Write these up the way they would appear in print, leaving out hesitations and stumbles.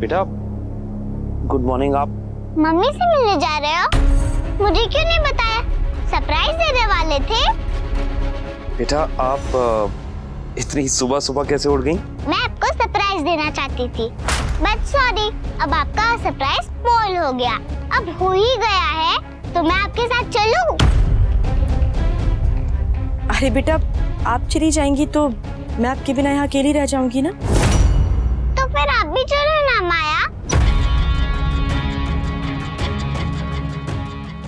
बेटा good morning. आप mummy से मिलने जा रहे हो? मुझे क्यों नहीं बताया? सरप्राइज देने वाले थे। बेटा आप इतनी सुबह सुबह कैसे उठ गई? मैं आपको सरप्राइज देना चाहती थी, बट सॉरी, अब आपका सरप्राइज स्पॉइल हो गया। अब हो ही गया है तो मैं आपके साथ चलूं? अरे बेटा, आप चली जाएंगी तो मैं आपके बिना यहाँ अकेली रह जाऊंगी ना। तो फिर आप भी चलो ना माया।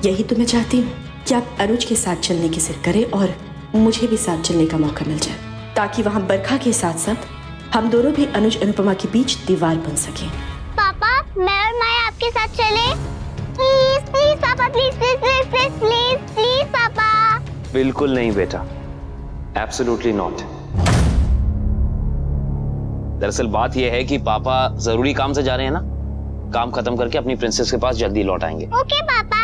यही तो मैं चाहती हूँ कि आप अनुज के साथ चलने की जिद करें और मुझे भी साथ चलने का मौका मिल जाए, ताकि वहाँ बरखा के साथ साथ हम दोनों भी अनुज अनुपमा के बीच दीवार बन सके। पापा, मैं और माया आपके साथ चले? प्लीज प्लीज पापा, please please please please please please पापा। बिल्कुल नहीं बेटा, एब्सोल्युटली नॉट। दरअसल बात यह है कि पापा जरूरी काम से जा रहे हैं ना, काम खत्म करके अपनी प्रिंसेस के पास जल्दी लौट आएंगे। ओके पापा।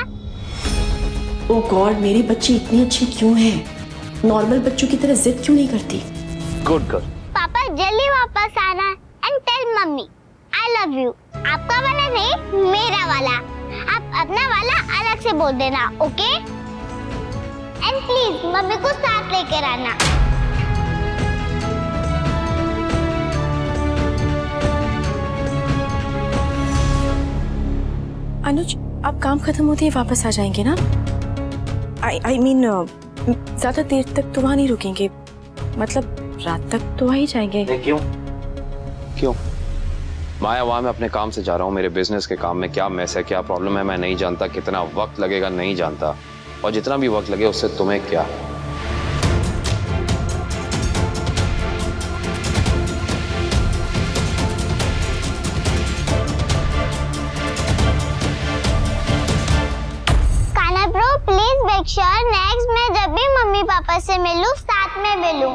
ओ गॉड, मेरी बच्ची इतनी अच्छी क्यों है? नॉर्मल बच्चों की तरह जिद क्यों नहीं करती? Good good. पापा जल्दी वापस आना and tell mummy I love you. आपका वाला नहीं, मेरा वाला। आप अपना वाला अलग से बोल देना, ओके? एंड प्लीज मम्मी को साथ लेकर आना। अनुज, आप काम खत्म होते ही वापस आ जाएंगे ना? आई मीन ज्यादा देर तक तो वहाँ नहीं रुकेंगे, मतलब रात तक तो आ ही जाएंगे। क्यों क्यों? माया, वहां मैं अपने काम से जा रहा हूँ। मेरे बिजनेस के काम में क्या मैस है, क्या प्रॉब्लम है, मैं नहीं जानता। कितना वक्त लगेगा नहीं जानता, और जितना भी वक्त लगे उससे तुम्हें क्या। Kanha bro, please make sure next मैं जब भी मम्मी पापा से मिलूं साथ में मिलूं।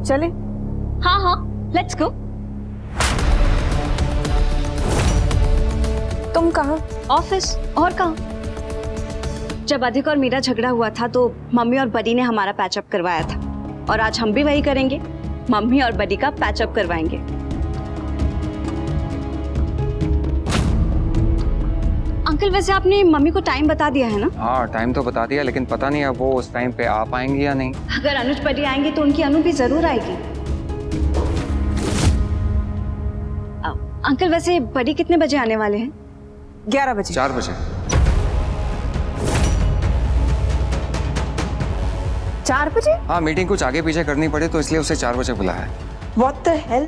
चले? हाँ हाँ, लेट्स गो। तुम कहाँ? ऑफिस, और कहाँ? जब अधिक और मेरा झगड़ा हुआ था तो मम्मी और बडी ने हमारा पैचअप करवाया था, और आज हम भी वही करेंगे, मम्मी और बडी का पैचअप करवाएंगे। अंकल, वैसे आपने मम्मी को टाइम बता दिया है ना? हाँ, टाइम तो बता दिया, लेकिन पता नहीं अब वो उस टाइम पे आ पाएंगी या नहीं। अगर अनुज बडी आएंगे तो उनकी अनु भी जरूर आएगी। अंकल, वैसे बडी कितने बजे आने वाले हैं? 11 बजे। 4 बजे। 4 बजे? हाँ, मीटिंग कुछ आगे पीछे करनी पड़ी तो इसलिए उसे 4 बजे बुलाया है। What the hell?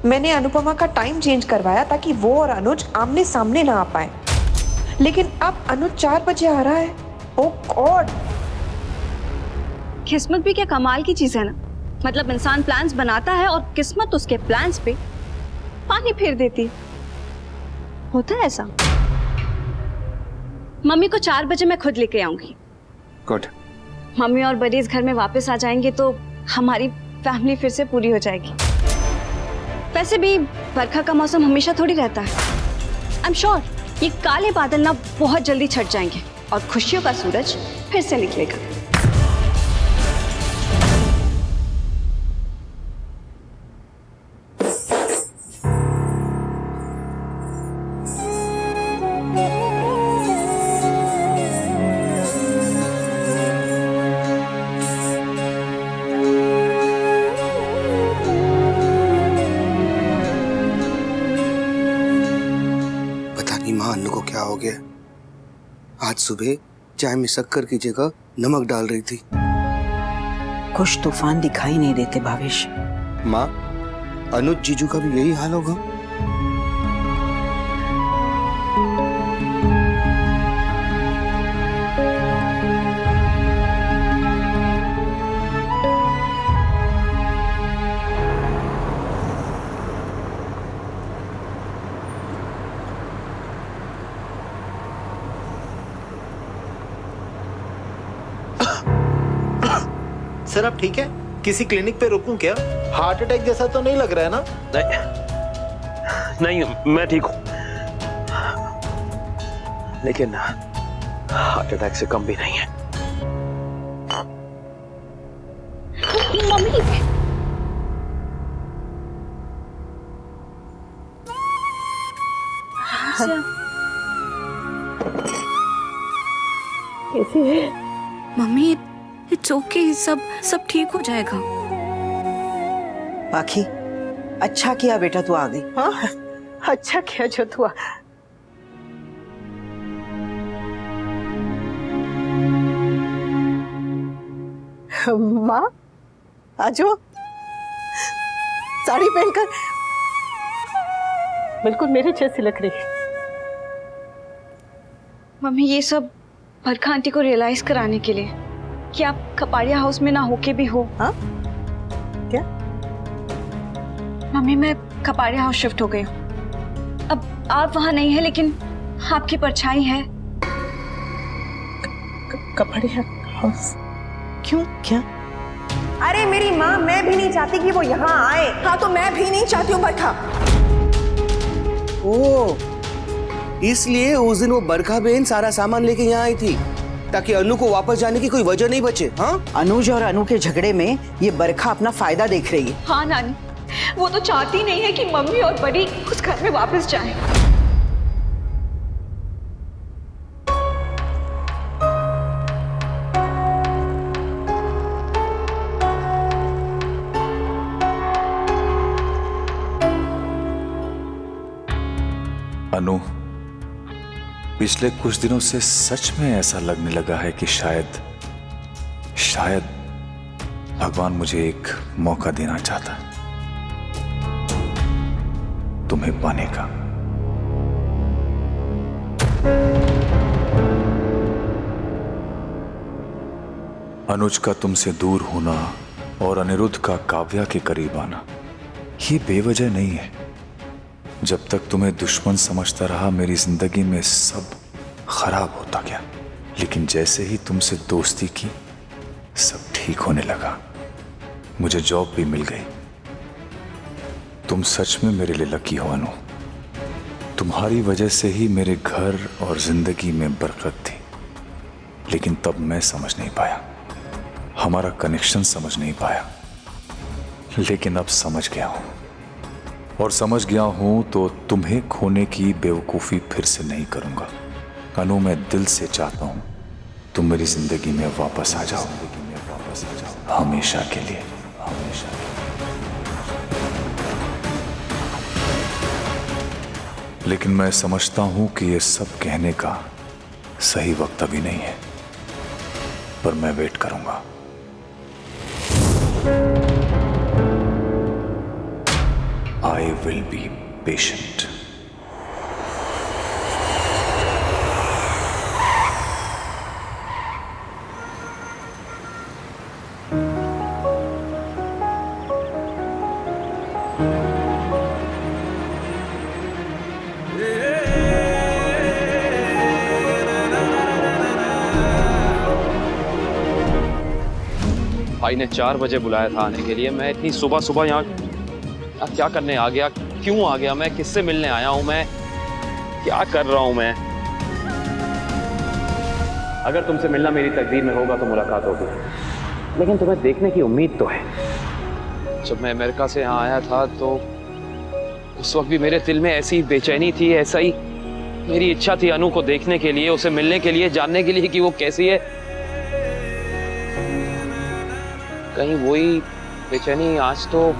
मैंने अनुपमा का टाइम चेंज करवाया ताकि वो और अनुज आमने सामने ना आ पाए, लेकिन अब अनुज 4 बजे आ रहा है। ओह गॉड! किस्मत भी क्या कमाल की चीज है ना। मतलब इंसान प्लान्स बनाता है और किस्मत उसके प्लान्स पे पानी फेर देती। होता है ऐसा। मम्मी को 4 बजे मैं खुद लेके आऊंगी। गुड। मम्मी और बड़ी इस घर में वापस आ जाएंगे तो हमारी फैमिली फिर से पूरी हो जाएगी। वैसे भी बरखा का मौसम हमेशा थोड़ी रहता है। आई एम श्योर ये काले बादल ना बहुत जल्दी छट जाएंगे और खुशियों का सूरज फिर से निकलेगा। अन्नू को क्या हो गया? आज सुबह चाय में शक्कर की जगह नमक डाल रही थी। कुछ तूफान दिखाई नहीं देते भावेश। माँ, अनुज जीजू का भी यही हाल होगा? सर आप ठीक है? किसी क्लिनिक पे रुकूं क्या? हार्ट अटैक जैसा तो नहीं लग रहा है ना? नहीं, मैं ठीक हूं, लेकिन हार्ट अटैक से कम भी नहीं है। समस्या? कैसी है? मम्मी इट्स ओके, सब ठीक हो जाएगा। पाखी, अच्छा किया बेटा तू आ गई। हाँ, अच्छा किया जो तू माँ आजो, साड़ी पहनकर बिल्कुल मेरे जैसी लग रही है। मम्मी ये सब बरखा आंटी को रियलाइज कराने के लिए कि आप कपाड़िया हाउस में ना होके भी हो। हाँ? क्या? मम्मी मैं कपाड़िया हाउस शिफ्ट हो गई हूँ। अब आप वहाँ नहीं है लेकिन आपकी परछाई है। कपाड़िया हाउस? क्यों? क्या? अरे मेरी माँ, मैं भी नहीं चाहती कि वो यहाँ आए। हाँ तो मैं भी नहीं चाहती हूँ बरखा। ओ, इसलिए उस दिन वो बरखा बहन सारा सामान लेके यहाँ आई थी ताकि अनु को वापस जाने की कोई वजह नहीं बचे। हाँ, अनुज और अनु के झगड़े में ये बरखा अपना फायदा देख रही है। हाँ नानी, वो तो चाहती नहीं है कि मम्मी और बड़ी उस घर में वापस जाएं। अनु, पिछले कुछ दिनों से सच में ऐसा लगने लगा है कि शायद भगवान मुझे एक मौका देना चाहता है तुम्हें पाने का। अनुज का तुमसे दूर होना और अनिरुद्ध का काव्या के करीब आना ये बेवजह नहीं है। जब तक तुम्हें दुश्मन समझता रहा मेरी जिंदगी में सब खराब होता गया, लेकिन जैसे ही तुमसे दोस्ती की सब ठीक होने लगा। मुझे जॉब भी मिल गई। तुम सच में मेरे लिए लकी हो अनु। तुम्हारी वजह से ही मेरे घर और जिंदगी में बरकत थी, लेकिन तब मैं समझ नहीं पाया, हमारा कनेक्शन समझ नहीं पाया। लेकिन अब समझ गया हूं, और समझ गया हूं तो तुम्हें खोने की बेवकूफ़ी फिर से नहीं करूंगा। अनु, मैं दिल से चाहता हूं तुम मेरी जिंदगी में वापस आ जाओ, हमेशा के लिए, हमेशा के लिए। लेकिन मैं समझता हूं कि ये सब कहने का सही वक्त अभी नहीं है, पर मैं वेट करूंगा। I will be patient. भाई ने 4 बजे बुलाया था आने के लिए। मैं इतनी सुबह सुबह यहाँ क्या करने आ गया? क्यों आ गया? मैं किससे मिलने आया हूं? मैं क्या कर रहा हूं? मैं अगर तुमसे मिलना मेरी तकदीर में होगा तो मुलाकात होगी, लेकिन तुम्हें देखने की उम्मीद तो है। जब मैं अमेरिका से यहाँ आया था तो उस वक्त भी मेरे दिल में ऐसी बेचैनी थी, ऐसा ही मेरी इच्छा थी अनु को देखने के लिए, उसे मिलने के लिए, जानने के लिए कि वो कैसी है। कहीं वही बेचैनी आज तो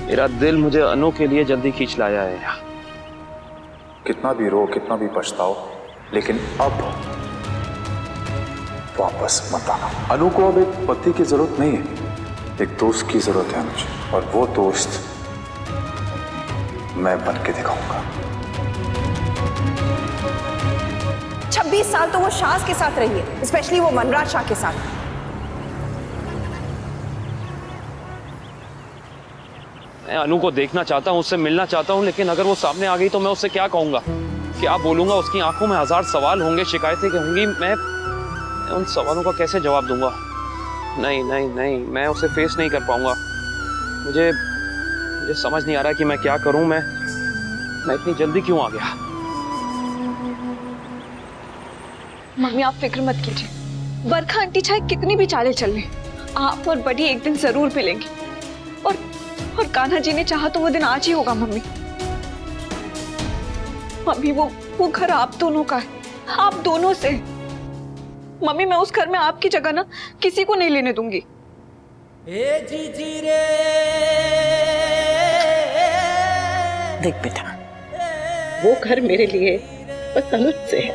मेरा दिल मुझे अनु के लिए जल्दी खींच लाया है। कितना भी रो, कितना भी पछताओ, लेकिन अब वापस मत आना। अनु को अब एक पति की जरूरत नहीं है, एक दोस्त की जरूरत है मुझे, और वो दोस्त मैं बन के दिखाऊंगा। 26 साल तो वो शाज के साथ रही है, स्पेशली वो मनराज शाह के साथ। मैं अनु को देखना चाहता हूँ, उससे मिलना चाहता हूँ, लेकिन अगर वो सामने आ गई तो मैं उससे क्या कहूंगा, क्या बोलूंगा? उसकी आंखों में 1000 सवाल होंगे, शिकायतें होंगी। मैं उन सवालों का कैसे जवाब दूंगा? नहीं नहीं नहीं, मैं उसे फेस नहीं कर पाऊंगा। मुझे समझ नहीं आ रहा कि मैं क्या करूं। मैं इतनी जल्दी क्यों आ गया? मम्मी आप फिक्र मत कीजिए, बरखा आंटी चाहे कितनी भी चालें चल लें, आप और बड़ी एक दिन जरूर मिलेंगी। और कान्हा जी ने चाहा तो वो दिन आज ही होगा मम्मी। मम्मी वो घर आप दोनों का है, आप दोनों से। मम्मी मैं उस घर में आपकी जगह ना किसी को नहीं लेने दूंगी। देख बेटा, वो घर मेरे लिए बस अनुज से है।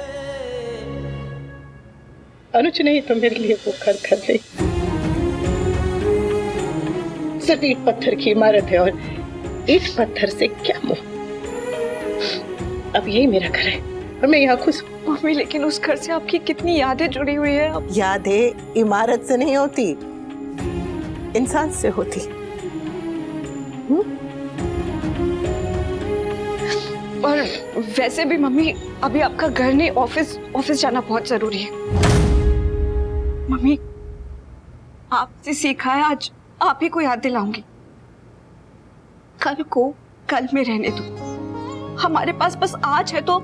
अनुज नहीं तो मेरे लिए वो घर घर नहीं, सिर्फ ईट पत्थर की इमारत है और ईट पत्थर से क्या मुंह। अब यही मेरा घर है और मैं यहाँ खुश हूँ। मम्मी लेकिन उस घर से आपकी कितनी यादें जुड़ी हुई है। अब यादें इमारत से नहीं होती, इंसान से होती। और वैसे भी मम्मी अभी आपका घर नहीं, ऑफिस जाना बहुत जरूरी है। मम्मी आपसे सीखा है, आज आप ही को याद दिलाऊंगी। कल को कल में रहने दो। हमारे पास बस आज है तो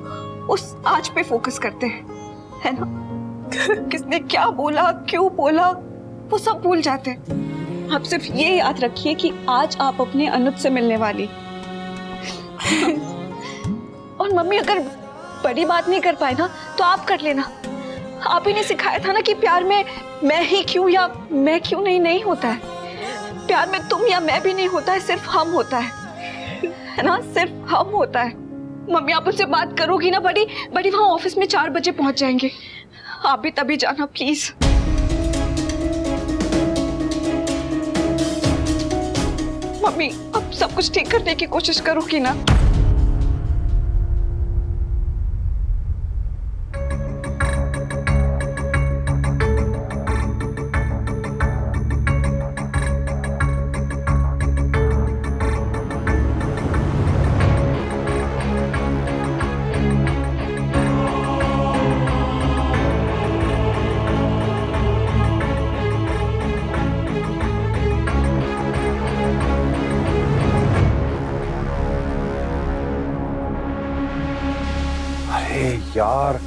उस आज पे फोकस करते हैं, है ना? किसने क्या बोला, क्यों बोला, वो सब भूल जाते हैं। आप सिर्फ ये याद रखिए कि आज आप अपने अनुज से मिलने वाली। और मम्मी अगर बड़ी बात नहीं कर पाए ना तो आप कर लेना। आप ही ने सिखाया था ना कि प्यार में मैं ही क्यों या मैं क्यों नहीं होता है। प्यार में तुम या मैं भी नहीं होता है, सिर्फ हम होता है ना? सिर्फ हम होता है। मम्मी आप उनसे बात करोगी ना? बड़ी वहां ऑफिस में 4 बजे पहुंच जाएंगे। आप भी तभी जाना प्लीज। मम्मी अब सब कुछ ठीक करने की कोशिश करोगी ना? यार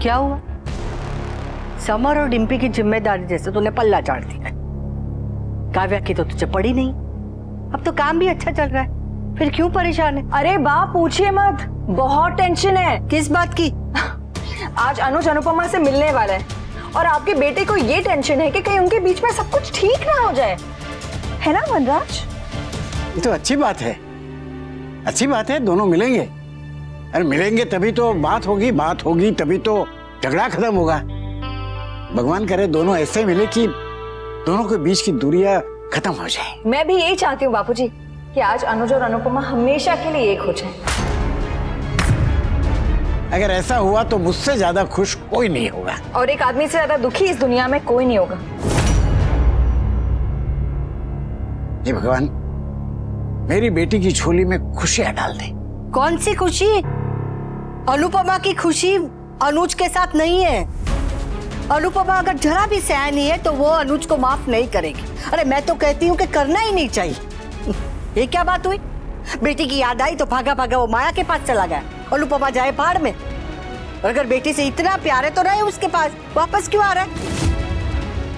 क्या हुआ? समर और डिम्पी की जिम्मेदारी जैसे तूने पल्ला चाट दिया। काव्या की तो तुझे पड़ी नहीं। अब तो काम भी अच्छा चल रहा है, फिर क्यों परेशान है? अरे बा पूछिए मत, बहुत टेंशन है। किस बात की? आज अनुज अनुपमा से मिलने वाला है और आपके बेटे को ये टेंशन है कि कहीं उनके बीच में सब कुछ ठीक ना हो जाए, है ना वनराज? ये तो अच्छी बात है, अच्छी बात है। दोनों मिलेंगे, अरे मिलेंगे तभी तो बात होगी तभी तो झगड़ा खत्म होगा। भगवान करे दोनों ऐसे मिले कि दोनों के बीच की दूरियां खत्म हो जाए। मैं भी यही चाहती हूँ बापूजी कि आज अनुज और अनुपमा हमेशा के लिए एक हो जाए। अगर ऐसा हुआ तो मुझसे ज्यादा खुश कोई नहीं होगा, और एक आदमी से ज्यादा दुखी इस दुनिया में कोई नहीं होगा। हे भगवान, मेरी बेटी की झोली में खुशियां डाल दे। कौन सी खुशी? अनुपमा की खुशी अनुज के साथ नहीं है। अनुपमा अगर जरा भी सयानी है तो वो अनुज को माफ नहीं करेगी। अरे मैं तो कहती हूँ कि करना ही नहीं चाहिए। ये क्या बात हुई? बेटी की याद आई तो भागा भागा वो माया के पास चला गया। अनुपमा जाए पहाड़ में। और अगर बेटी से इतना प्यार है तो रहे उसके पास, वापस क्यों आ रहा है?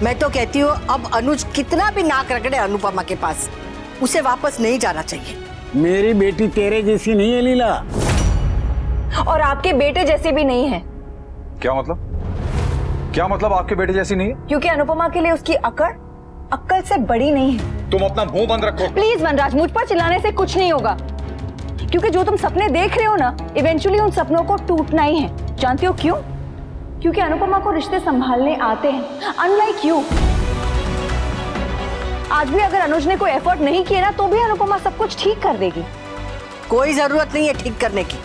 मैं तो कहती हूँ अब अनुज कितना भी नाक रगड़े अनुपमा के पास, उसे वापस नहीं जाना चाहिए। मेरी बेटी तेरे जैसी नहीं है लीला, और आपके बेटे जैसे भी नहीं है। क्या मतलब? क्या मतलब आपके बेटे जैसी नहीं है? क्योंकि अनुपमा के लिए उसकी अक्ल से बड़ी नहीं है। तुम अपना मुंह बंद रखो। प्लीज वनराज, मुझ पर चिल्लाने से कुछ नहीं होगा, क्योंकि जो तुम सपने देख रहे हो ना, इवेंचुअली उन सपनों को टूटना ही है। जानती हो क्यों? क्योंकि अनुपमा को रिश्ते संभालने आते हैं, अनलाइक यू। आज भी अगर अनुज ने कोई एफर्ट नहीं किया ना तो भी अनुपमा सब कुछ ठीक कर देगी। कोई जरूरत नहीं है ठीक करने की।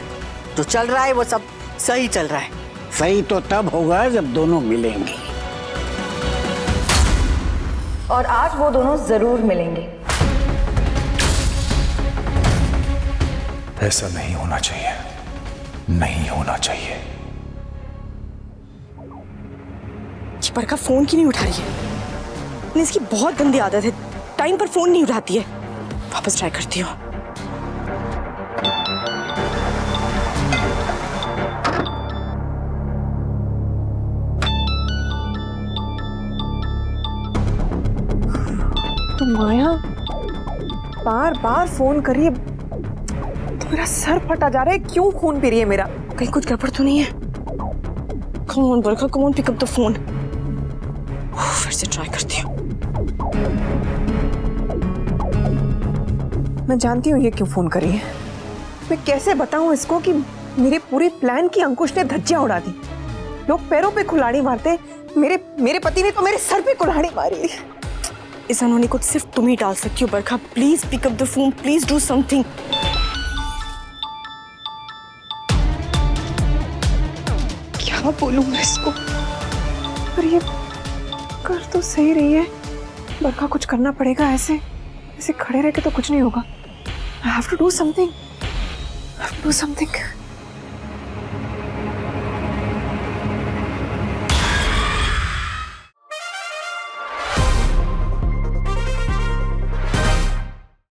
जो चल रहा है वो सब सही चल रहा है। सही तो तब होगा जब दोनों मिलेंगे, और आज वो दोनों जरूर मिलेंगे। ऐसा नहीं होना चाहिए, नहीं होना चाहिए। ये बरखा फोन क्यों नहीं उठा रही है? इसकी बहुत गंदी आदत है टाइम पर फोन नहीं उठाती है। वापस ट्राई करती हूँ। तो माया बार बार फोन करिए तो मेरा सर फटा जा रहा है। क्यों खून पी रही है मेरा? कहीं कुछ गड़बड़ तो नहीं है? Come on Barkha, come on, pick up the phone. फिर से ट्राई करती हूँ। मैं जानती हूँ ये क्यों फोन करी है। मैं कैसे बताऊं इसको कि मेरे पूरे प्लान की अंकुश ने धज्जियां उड़ा दी। लोग पैरों पे कुल्हाड़ी मारते, मेरे पति ने तो मेरे सर पे कुल्हाड़ी मारी। इस अनहोनी को सिर्फ तुम ही डाल सकती हो Barkha. Please pick up the phone, please do something. क्या बोलूं मैं इसको? पर ये कर तो सही रही है। बरखा कुछ करना पड़ेगा। ऐसे खड़े रह के तो कुछ नहीं होगा। I have to do something. I have to do something.